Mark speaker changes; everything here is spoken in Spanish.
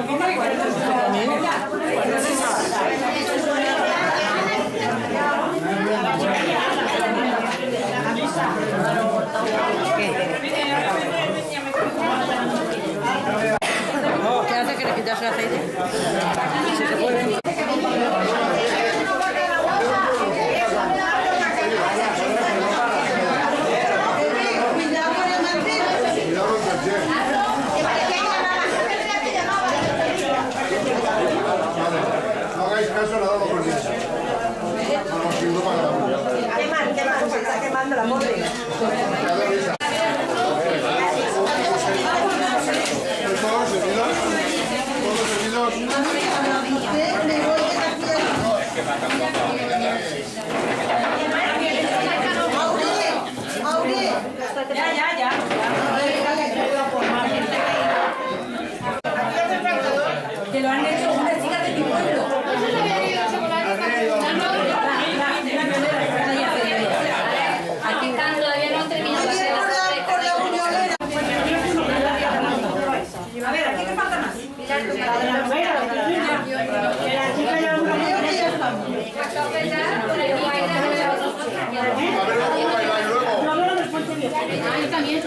Speaker 1: ¿Qué hace que le quitas el aceite? Si se puede.
Speaker 2: No hagáis caso, nada lo perdéis.
Speaker 3: ¿Qué más? Se está quemando la moto.
Speaker 2: ¿Todos servidos? ¿Todos
Speaker 3: Ya. Que lo han hecho unas chicas de mi pueblo.
Speaker 4: Aquí están, todavía no han terminado de hacer
Speaker 3: A ver, ¿aquí qué falta más?
Speaker 2: A ver cómo bailáis luego.
Speaker 4: Yo también.